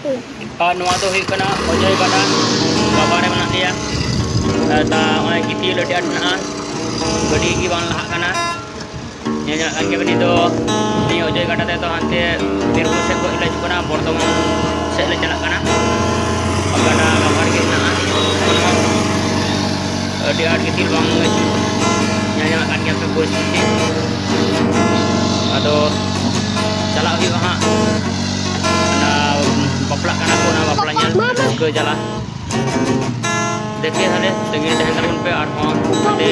ᱱᱚᱣᱟ ᱫᱚ ᱦᱩᱭᱩᱜ ᱠᱟᱱᱟ ᱚᱡᱚᱭ ᱜᱟᱰᱟ ᱵᱟᱵᱟ ᱨᱮ ᱢᱮᱱᱟᱜ ᱞᱮᱭᱟ ᱛᱟ ᱚᱱᱟ ᱜᱤᱛᱤᱞ ᱟᱹᱰᱤ ᱟᱸᱴ ᱢᱮᱱᱟᱜᱼᱟ ᱜᱟᱹᱰᱤ ᱜᱮ ᱵᱟᱝ ᱞᱟᱦᱟᱜ ᱠᱟᱱᱟ ᱧᱮᱞ ᱧᱟᱢᱚᱜ ᱠᱟᱱ ᱜᱮᱭᱟ ᱵᱤᱱ ᱫᱚ ᱱᱤᱭᱟᱹ ᱚᱡᱚᱭ ᱜᱟᱰᱟ ᱛᱮᱫᱚ ᱦᱟᱱᱛᱮ ᱵᱤᱨᱵᱷᱩᱢ ᱥᱮᱫ ᱠᱷᱚᱡ ᱞᱮ ᱦᱤᱡᱩᱜ ᱠᱟᱱᱟ ᱵᱚᱨᱫᱷᱚᱢᱟᱱ ᱥᱮᱫ ᱞᱮ ᱪᱟᱞᱟᱜ ᱠᱟᱱᱟ ᱜᱟᱰᱟ ᱞᱟᱦᱟᱨ ᱜᱮ ᱢᱮᱱᱟᱜᱼᱟ ᱟᱹᱰᱤ ᱟᱸᱴ ᱜᱤᱛᱤᱞ ᱵᱟᱝ ᱧᱮᱞ ᱧᱟᱢᱚᱜ ᱠᱟᱱ ᱜᱮᱭᱟ ᱯᱚᱨᱤᱥᱛᱷᱤᱛᱤ ᱟᱫᱚ ᱪᱟᱞᱟᱜ ᱦᱩᱭᱩᱜᱼᱟ ᱦᱟᱸᱜ ᱚᱱᱟ ᱵᱟᱯᱞᱟᱜ ᱠᱟᱱᱟ ᱠᱚ ᱚᱱᱟ ᱵᱟᱯᱞᱟ ᱧᱮᱞ ᱨᱟᱹᱥᱠᱟᱹ ᱡᱟᱞᱟ ᱫᱮᱠᱷᱮ ᱛᱟᱦᱞᱮ ᱛᱟᱹᱜᱤ ᱛᱟᱦᱮᱱ ᱛᱟᱵᱚᱱ ᱯᱮ ᱟᱨᱦᱚᱸ ᱚᱸᱰᱮ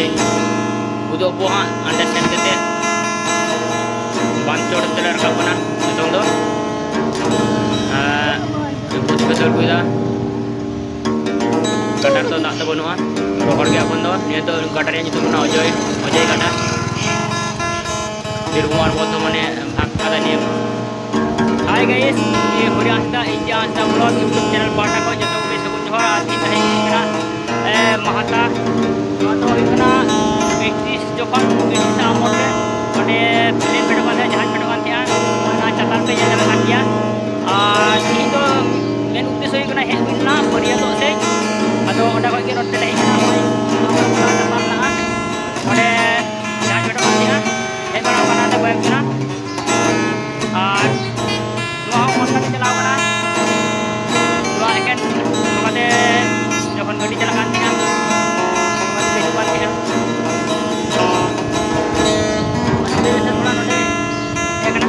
ᱩᱫᱩᱜ ᱟᱵᱚ ᱦᱟᱸᱜ ᱚᱸᱰᱮ ᱥᱮᱱ ᱠᱟᱛᱮ ᱵᱟᱸᱫ ᱪᱚᱴ ᱛᱮᱞᱮ ᱨᱟᱠᱟᱵ ᱠᱟᱱᱟ ᱱᱤᱛᱚᱝ ᱫᱚ ᱩᱱᱠᱩ ᱛᱮᱯᱮ ᱫᱟᱹᱲ ᱟᱹᱜᱩᱭᱮᱫᱟ ᱜᱟᱰᱟ ᱨᱮᱫᱚ ᱫᱟᱜ ᱫᱚ ᱵᱟᱹᱱᱩᱜᱼᱟ ᱨᱚᱦᱚᱲ ᱜᱮᱭᱟ ᱮᱠᱷᱚᱱ ᱫᱚ ᱱᱤᱭᱟᱹ ᱫᱚ ᱜᱟᱰᱟ ᱨᱮᱭᱟᱜ ᱧᱩᱛᱩᱢ ᱠᱟᱱᱟ ᱚᱡᱚᱭ ᱜᱟᱰᱟ ᱵᱤᱨᱵᱷᱩᱢ ᱟᱨ ᱵᱚᱨᱫᱷᱚᱢᱟᱱᱮ ᱵᱷᱟᱜᱽ ᱠᱟᱫᱟ ᱱᱤᱭᱟᱹ हाय गाइस ये Hari Hansda India Hansda blog YouTube channel पाटा को जो भी सगुन जोहर आज की तहे करा महाता तो इतना 31 जखन 31 आमोर ले ओने प्लेन पेट बांधे जहाज पेट बांधे ना चतान पे जला कान गया और ती तो मेन उद्देश्य हुई कना हेड बिना बरिया तो से अदो ओडा को के रोटे ले कना होय चतान ना ओने जहाज पेट बांधे हे बड़ा बना दे बाइक ना और चलाव कना दो एकेन नोकाते जखन गाड़ी चला कान थिया नोकाते हिजुग कान थिया माने से थोड़ा नोडे हे कना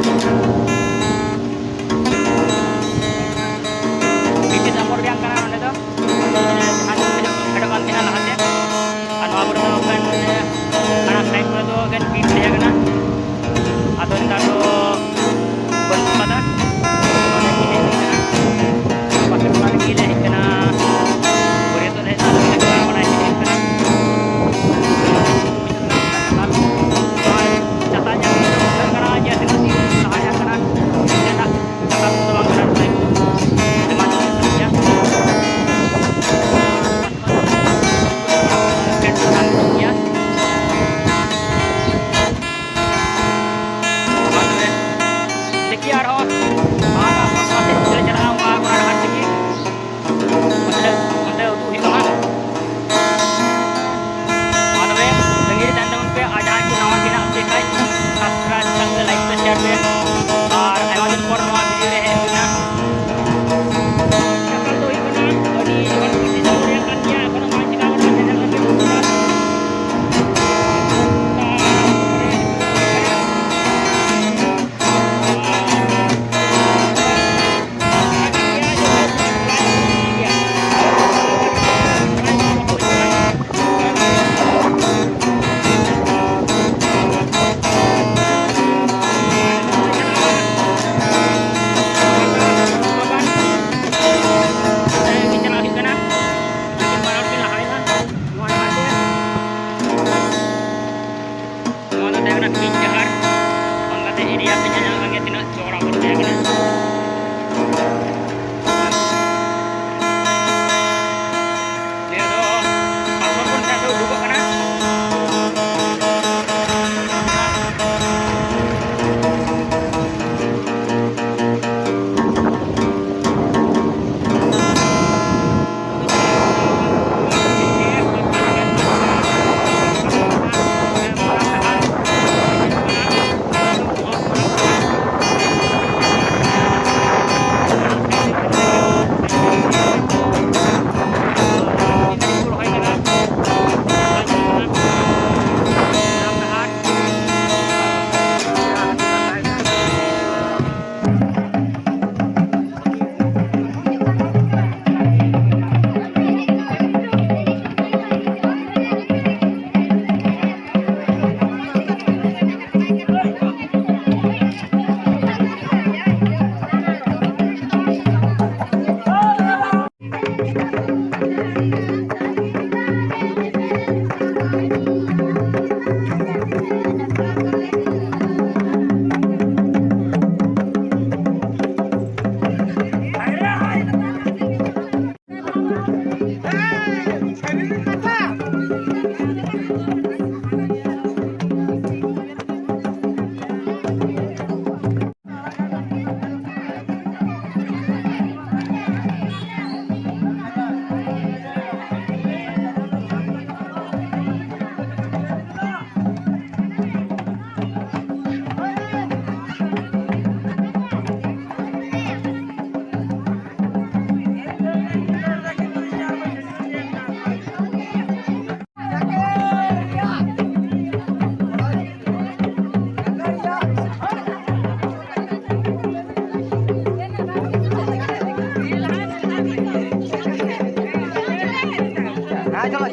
ᱟᱡ ᱫᱚ